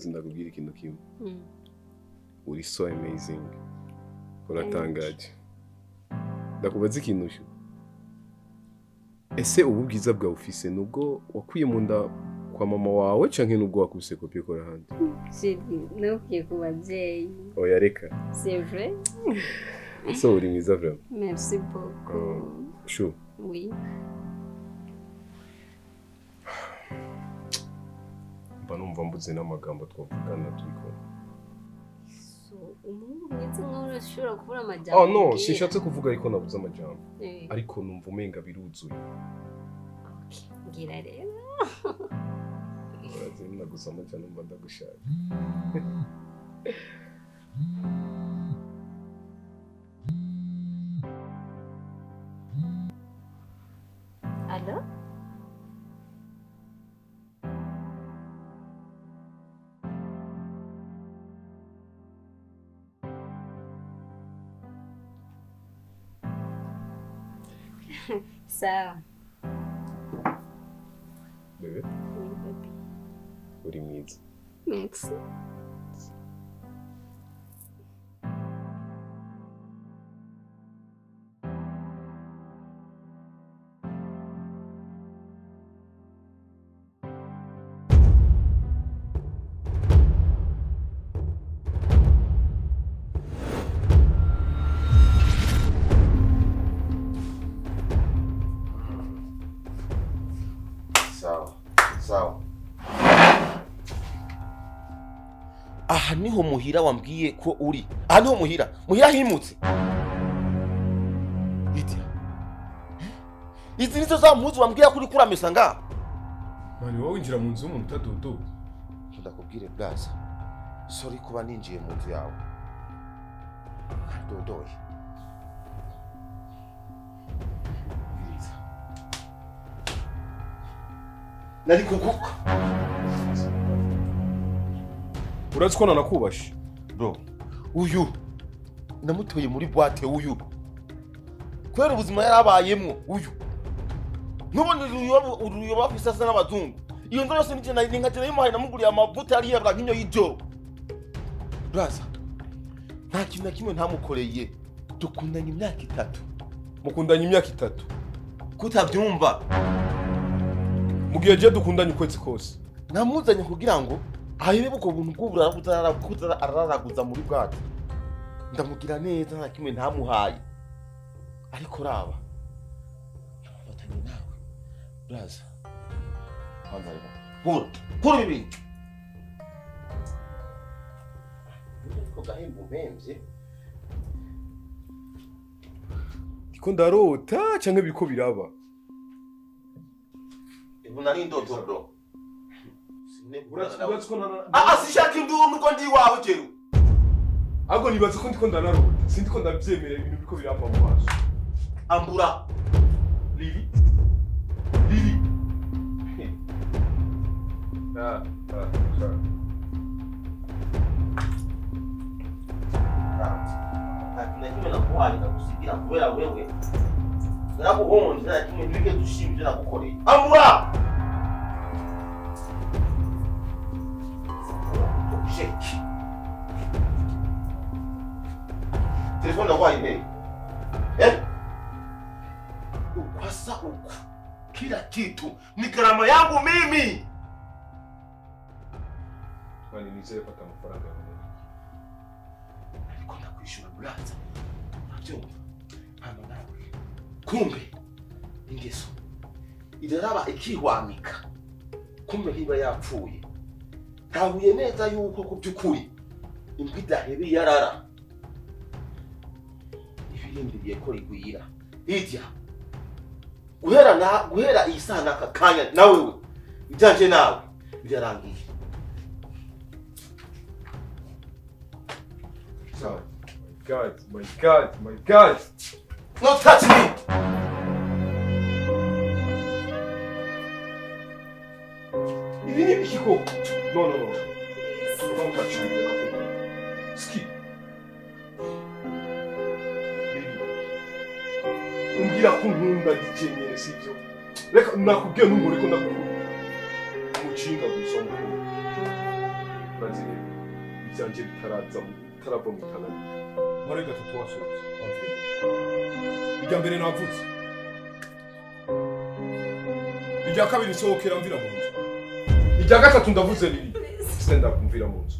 urazi ndakubwira ikintu kimwe. Uri so amazing. Uratangaje. Ndakubaza ikintu cyo. Ese ubu bwiza bwa ufise nubwo wakwiye mu nda kwa mama wawe canke nubwo wakubise kopi ko rahandi? Nukiye ku bavyeyi. Oya reka. C'est vrai? So uri mwiza vraiment. Merci beaucoup. Chou. Oui. Numva mbuze n'amagambo twavugana turiko. So umuntu mwiza nkaho urashobora kubura amajambo. Oh no, sinshatse kuvuga ariko nabuze amajambo. Ariko numva umenga biruzuye. Ngira rero. Urazi nagusoma cyane numva ndagushaka. Allo? Sawa. Bebe? Oui, bébé. Uri mwiza. Merci. Sawa. Aha niho muhira wambwiye ko uri. Aha niho muhira himutse. Izi nizo za mpuzu wambwiye kuri kuramesa nga. Mani wowe winjira mu nzu y'umuntu utadodo. Ndakubwire blaza. Sorry kuba ninjiye mu nzu yawe. Dodoye. Nari kuguka. Urazi ko nanakubashe. Bro, uyu namutoye muri boîte uyu. Kwera ubuzima yarabayemwo uyu. Nubone uyu bafisa sana n'abazungu. Iyo ndo yose nije ningakira yimuhaye namuguriye amavuta yari yabra nkinyo y'ijoro. Braza. Nta kintu na kimwe ntamukoreye. Dukundanye imyaka 3. Mukundanye imyaka 3. Kutabyumva. Mugiye je dukundanye ukwezi kose. Namuzanye kugira ngo ahebe buko buntu bw'uburara araraguza muri bwato. Ndamugira neza nta kimwe ntamuhaye. Ariko raba. Nafatanye nawe. Braza. Kwanza rero. Kuri bibi. Ko gahimbo mpemvye. Iko ndarota canke biriko biraba. Nari ndoto bro. Urazi ko nana. Sishaka induru nuko ndi wawe jeru. Ago nibaza ko ndiko ndanarota. Sindiko ndavyemera ibintu biriko biramba mu maso. Ambura. Lili. Sorry. Nakimwe nakuhaye ndagusigira kubera wewe. Narakuhonje nakimwe ndike dushimije nagukoreye. Ambura. Shake. Telefone wapi? Ukwasa uku. Kila kitu ni gharama yangu mimi. Mani nizeye pata mafaranga yangu. Niko nakuishura blaza. Unajua? Hano nawe. Kumbe Ingeso. Idaraba ikihwanika. Kumbe hiba yapfuye. Tahuye neza yuko kubyukuri imbida hebe yarara. Ibirindiriye ko rigwira. Hirya. Guhera isana kakanya nawe we. Bijanje nawe byarangiye. So, my God. No touch me. Ibi ni bikiko. No. Don't touch me. Skip. Umbwira ko nkunda gikenye sivyo. Reka nakubwiye n'umuri ko ndakukunda. Umucinga gusa mukuru. urazi rero ivyanje bitarava mu Tanganyika. Muri gatatu wasohotse irya mbere navuze irya kabiri nsohokera mvira mu nzu irya gatatu ndavuze riri senda kumvira mu nzu